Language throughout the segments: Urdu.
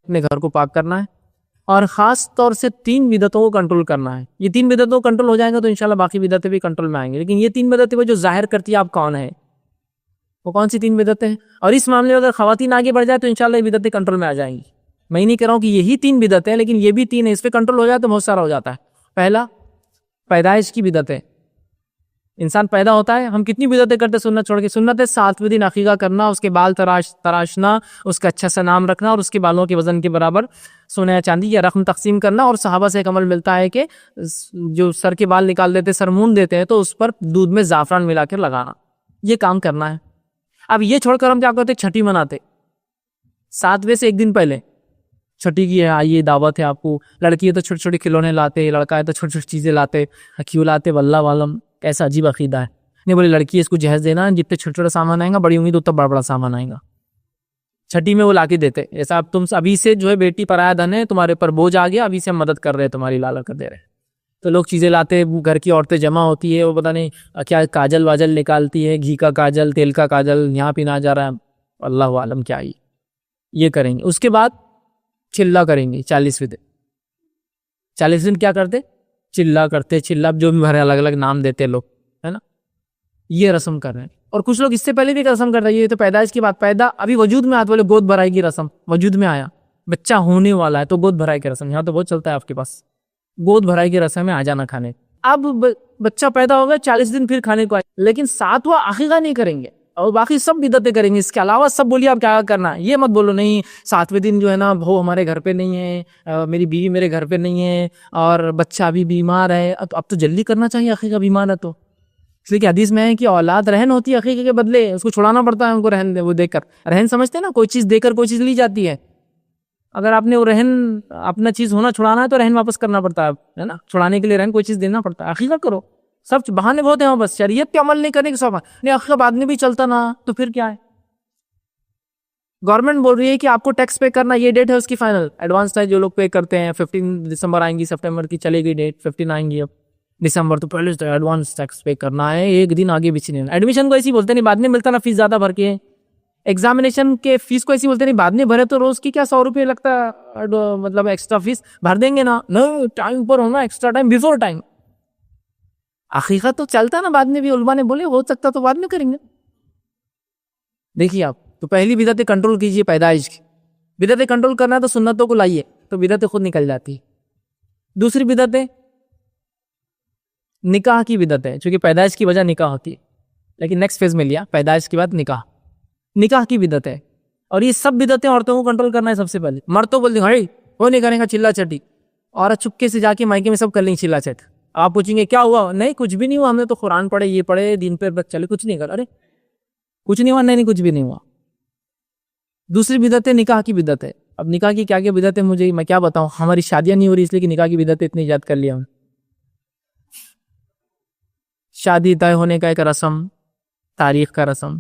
اپنے گھر کو پاک کرنا ہے، اور خاص طور سے 3 بدعتوں کو کنٹرول کرنا ہے. یہ 3 بدعتوں کو کنٹرول ہو جائیں گے تو انشاءاللہ باقی بدعتیں بھی کنٹرول میں آئیں گے. لیکن یہ 3 بدعتیں وہ جو ظاہر کرتی ہے آپ کون ہے، وہ کون سی 3 بدعتیں ہیں؟ اور اس معاملے میں اگر خواتین آگے بڑھ جائے تو انشاءاللہ یہ بدعتیں کنٹرول میں آ جائیں گی. میں نہیں کہہ رہا ہوں کہ یہی 3 بدعتیں ہیں، لیکن یہ بھی 3 ہیں، اس پہ کنٹرول ہو جائے تو بہت سارا ہو جاتا ہے. پہلا، پیدائش کی بدعتیں. انسان پیدا ہوتا ہے، ہم کتنی بدعتیں کرتے سنت چھوڑ کے. سنت ہے 7ویں دن عقیقہ کرنا، اس کے بال تراشنا، اس کا اچھا سا نام رکھنا، اور اس کے بالوں کے وزن کے برابر سونا یا چاندی یا رقم تقسیم کرنا. اور صحابہ سے ایک عمل ملتا ہے کہ جو سر کے بال نکال دیتے، سر مون دیتے ہیں، تو اس پر دودھ میں زعفران ملا کر لگانا. یہ کام کرنا ہے. اب یہ چھوڑ کر ہم کیا کرتے، چھٹی مناتے. 7ویں سے ایک دن پہلے چھٹی کی ہے، آئیے دعوت ہے آپ کو. لڑکی ہے تو چھوٹے چھوٹے کھلونے لاتے، لڑکا ہے تو چھوٹی چھوٹی چیزیں لاتے. کیوں لاتے؟ واللہ عالم کیسا عجیب عقیدہ ہے. نہیں بولے لڑکی ہے اس کو جہیز دینا، جتنے چھوٹے چھوٹا سامان آئے گا بڑی امید اتنا بڑا بڑا سامان آئے گا. چھٹی میں وہ لا کے دیتے. ایسا اب تم ابھی سے جو ہے بیٹی پرایا دھن ہے، تمہارے پر بوجھ آ گیا، ابھی سے ہم مدد کر رہے ہیں، تمہاری لالا کر دے رہے ہیں. تو لوگ چیزیں لاتے، گھر کی عورتیں جمع ہوتی ہے، وہ پتہ نہیں کیا کاجل واجل نکالتی ہے، گھی کا کاجل، تیل کا کاجل، یہاں پینا جا رہا ہے، اللہ عالم کیا ہی یہ کریں گے. اس کے بعد چلہ کریں گے 40ویں دن. 40 دن کیا کرتے؟ چلہ کرتے. چلہ جو بھی بھرے الگ الگ نام دیتے لوگ، ہے نا. یہ رسم کر رہے ہیں. اور کچھ لوگ اس سے پہلے بھی رسم کرتے ہیں. یہ تو پیدائش کی بات، پیدا ابھی وجود میں آتے، بولے گود بھرائی کی رسم وجود میں آیا، بچہ ہونے والا ہے تو گود بھرائی کی رسم. یہاں تو بہت چلتا ہے آپ کے پاس، گود بھرائی کی رسم ہے، آ جانا کھانے. اب بچہ پیدا ہوگا 40 دن پھر کھانے کو آئے، لیکن 7واں عقیقہ نہیں کریں گے اور باقی سب بدعتیں کریں گے. اس کے علاوہ سب بولیے آپ کیا کرنا ہے. یہ مت بولو نہیں 7ویں دن جو ہے نا بہو ہمارے گھر پہ نہیں ہے، میری بیوی میرے گھر پہ نہیں ہے، اور بچہ ابھی بیمار ہے. اب تو جلدی کرنا چاہیے عقیقہ، بیمار ہے تو. اس لیے کہ حدیث میں ہے کہ اولاد رہن ہوتی ہے، عقیقے کے بدلے اس کو چھڑانا پڑتا ہے. ان کو رہن دے، وہ دے کر رہن سمجھتے ہیں نا، کوئی چیز دے کر کوئی چیز لی جاتی ہے. اگر آپ نے وہ رہن اپنا چیز ہونا چھڑانا ہے تو رہن واپس کرنا پڑتا ہے نا. چھڑانے کے لیے رہن کوئی چیز دینا پڑتا ہے. عقیقہ کرو. سب بہانے بہت ہیں، بس شریعت پہ عمل نہیں کرنے کے سب نہیں. عقیقہ بعد میں بھی چلتا نا تو پھر کیا ہے. گورنمنٹ بول رہی ہے کہ آپ کو ٹیکس پے کرنا، یہ ڈیٹ ہے اس کی فائنل ایڈوانس ہے جو لوگ پے کرتے ہیں. 15 دسمبر آئیں گی، سپٹمبر کی چلے گئی ڈیٹ، 15 آئیں گی اب دسمبر، تو پہلے سے ایڈوانس ٹیکس پے کرنا ہے، ایک دن آگے پیچھے نہیں. ایڈمیشن کو ایسی بولتے نہیں، بعد میں ملتا نا فیس زیادہ بھر کے. ایگزامینیشن کے فیس کو ایسی بولتے نہیں، بعد میں بھرے تو روز کی کیا 100 روپے لگتا ہے، مطلب ایکسٹرا فیس بھر دیں گے نا. ٹائم پر ہونا، ایکسٹرا ٹائم، بیفور ٹائم. عقیقہ تو چلتا نا بعد میں بھی. علماء نے بولے ہو سکتا تو بعد میں کریں گے. دیکھیے آپ تو پہلی بدعت کنٹرول کیجئے پیدائش کی. بدعت کنٹرول کرنا ہے تو سنتوں کو لائیے تو بدعت خود نکل جاتی. دوسری بدعت نکاح کی بدعت ہے، چونکہ پیدائش کی وجہ نکاح ہوتی ہے، لیکن نیکسٹ فیز میں لیا پیدائش کے بعد نکاح کی بدعت ہے. اور یہ سب بدعتیں عورتوں کو کنٹرول کرنا ہے. سب سے پہلے مرد تو بول دیں ہائی وہ نہیں کریں گا چلا چٹی، عورت چپکے سے جا کے مائکے میں سب کر لیں چلا چٹ. آپ پوچھیں گے کیا ہوا؟ نہیں کچھ بھی نہیں ہوا، ہم نے تو قرآن پڑھے، یہ پڑھے، دین پہ چلے، کچھ نہیں کر. ارے کچھ نہیں ہوا؟ نہیں کچھ بھی نہیں ہوا. دوسری بدعت ہے نکاح کی بدعت ہے. اب نکاح کی کیا بدعت ہے مجھے میں کیا بتاؤں، ہماری شادیاں نہیں ہو رہی اس لیے کہ نکاح کی بدعت اتنی ایجاد کر لیا. شادی طے ہونے کا ایک رسم، تاریخ کا رسم.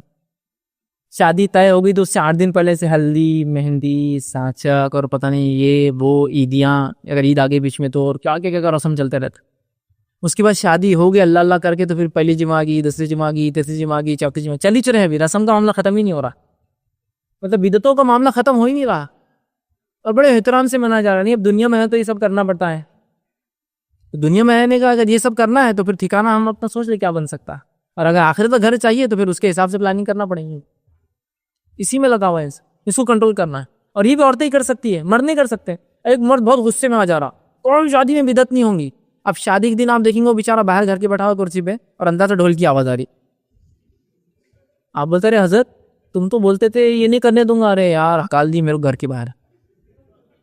شادی طے ہوگی تو اس سے 8 دن پہلے سے ہلدی، مہندی، سانچک اور پتہ نہیں یہ وہ عیدیاں، اگر عید آگے بیچ میں تو، اور کیا کیا رسم چلتے رہتے. اس کے بعد شادی ہو گئی اللہ اللہ کر کے تو پھر پہلی جمعہ کی، دوسری جمعہ کی، تیسری جمعہ کی، چوتھی جمعہ چلی چلے. ابھی رسم کا معاملہ ختم ہی نہیں ہو رہا، مطلب بدعتوں کا معاملہ ختم ہو ہی نہیں رہا اور بڑے احترام سے منایا جا رہا. نہیں اب دنیا میں ہے تو یہ سب کرنا پڑتا ہے. دنیا میں رہنے کا اگر یہ سب کرنا ہے تو پھر ٹھکانہ ہم اپنا سوچ لیں کیا بن سکتا ہے. اور اگر آخرت کا گھر چاہیے تو پھر اس کے حساب سے پلاننگ کرنا پڑے گی. اسی میں لگا ہوا ہے، اس کو کنٹرول کرنا ہے. اور یہ بھی عورتیں ہی کر سکتی ہے، مرد نہیں کر سکتے. ایک مرد بہت غصے میں آ جا رہا، کوئی شادی میں بدعت نہیں ہوں گی. اب شادی کے دن آپ دیکھیں گے وہ بیچارہ باہر گھر کے بیٹھا ہوا کرسی پہ اور اندر سے ڈھول کی آواز آ رہی. آپ بولتے رہے حضرت تم تو بولتے تھے یہ نہیں کرنے دوں گا. ارے یار ہکال دی میرے گھر کے باہر،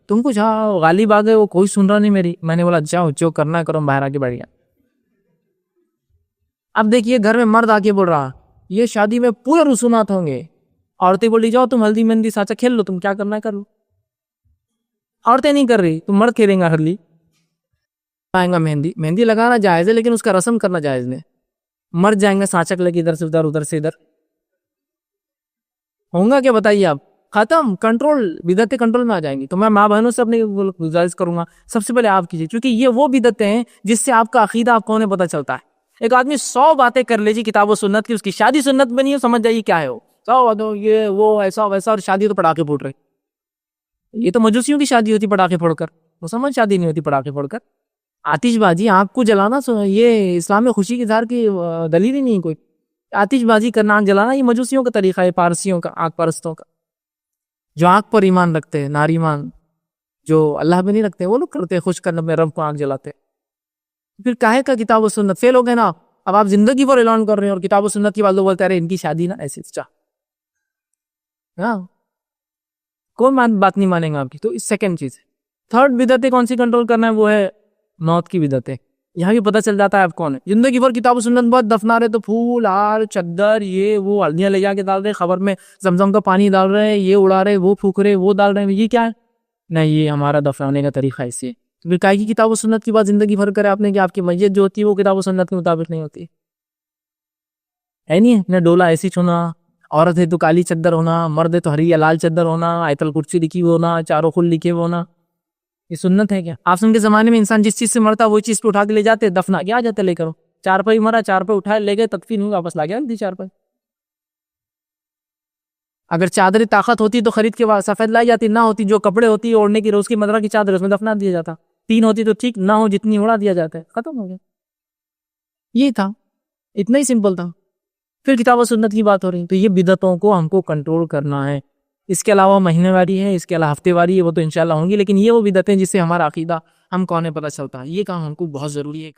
تم کو جہاں غالب آ گئے، وہ کوئی سن رہا نہیں میری. میں نے بولا جاؤ جو کرنا ہے کرو، باہر آ کے بیٹھ گیا. اب دیکھیے گھر میں مرد آ کے بول رہا یہ شادی میں پورے رسومات ہوں گے. عورتیں بولی جاؤ تم ہلدی مہندی سانچا کھیل لو، تم کیا کرنا ہے کر لو. عورتیں نہیں کر رہی، تم مرد کھیلیں گا. ہلدی آئیں گا، مہندی لگانا جائز ہے لیکن اس کا رسم کرنا جائز نہیں. مرد جائیں گے سانچک لے کے ادھر سے ادھر، ادھر سے ادھر، ہوں گا کیا بتائیے آپ. ختم، کنٹرول، بدعتیں کنٹرول میں آ جائیں گی. تو میں ماں بہنوں سے اپنی گزارش کروں گا سب سے پہلے آپ کیجیے، کیونکہ یہ وہ بدعتیں ہیں جس سے آپ کا عقیدہ آپ کو نہیں پتہ چلتا ہے. ایک آدمی 100 باتیں کر لیجیے کتاب و سنت کی، اس کی شادی سنت بنی ہے، سمجھ جائیے کیا ہے وہ 100 یہ وہ ایسا ویسا، اور شادی تو پڑھا کے پھوٹ رہی. یہ تو مجوسیوں کی شادی ہوتی پٹاخے پھوڑ کر، مسلمان شادی نہیں ہوتی پٹاخے پھوڑ کر. آتش بازی آگ کو جلانا یہ اسلام میں خوشی کے اظہار کی دلیل ہی نہیں کوئی. آتش بازی کرنا، آگ جلانا، یہ مجوسیوں کا طریقہ ہے، پارسیوں کا، آگ پرستوں کا، جو آگ پر ایمان رکھتے ہیں، ناریمان جو اللہ پہ نہیں رکھتے وہ لوگ کرتے ہیں، خوش کرنے میں رب کو آگ جلاتے. پھر کاہے کا کتاب و سنت فیل ہو گئے نا. اب آپ زندگی پر اعلان کر رہے ہیں اور کتاب و سنت کی بات لوگ بولتے ہیں ان کی شادی نا ایسے کوئی بات نہیں مانیں گا آپ کی. تو سیکنڈ چیز ہے. تھرڈ بدعتیں کون سی کنٹرول کرنا ہے، وہ ہے موت کی بدعتیں. یہاں بھی پتہ چل جاتا ہے آپ کون ہے. زندگی بھر کتاب و سنت بہت دفنا رہے تو پھول ہار چادر یہ وہ ہلدیاں لے جا کے ڈال رہے، خبر میں زمزم کا پانی ڈال رہے، یہ اڑا رہے، وہ پھونک رہے، وہ ڈال رہے، یہ کیا ہے؟ نہیں، یہ ہمارا دفنانے کا طریقہ ایسے ہے. پھر کائے کی کتاب و سنت کی بات زندگی بھر کرے آپ نے کہ آپ کی میت جو ہوتی ہے وہ کتاب و سنت کے مطابق نہیں ہوتی ہے. نہیں ہے ڈولا ایسی چھونا، عورت ہے تو کالی چادر ہونا، مرد ہے تو ہری یا لال چادر ہونا، آیت الکرسی لکھی ہونا، چاروں خل لکھے ہونا، یہ سنت ہے کیا؟ آپ کے زمانے میں انسان جس چیز سے مرتا وہی چیز پہ اٹھا کے لے جاتے، دفنا کیا جاتے لے کرو. چار پائی مرا، چار پائی اٹھائے لے گئے، تدفین ہوئی، واپس لا گیا چار پائی. اگر چادر طاقت ہوتی تو خرید کے سفید لائی جاتی، نہ ہوتی جو کپڑے ہوتی اوڑھنے کی روز کی مدرہ کی چادر اس میں دفنا دیا جاتا. تین ہوتی تو ٹھیک، نہ ہو جتنی اڑا دیا جاتا ہے، ختم ہو گیا. یہ تھا، اتنا ہی سمپل تھا. پھر کتاب و سنت کی بات ہو رہی، تو یہ بدعتوں کو ہم کو کنٹرول کرنا ہے. اس کے علاوہ مہینے واری ہے، اس کے علاوہ ہفتے واری ہے، وہ تو انشاءاللہ ہوں گی، لیکن یہ وہ بدعتیں جس سے ہمارا عقیدہ ہم کون ہے پتہ چلتا ہے. یہ کام ہم کو بہت ضروری ہے.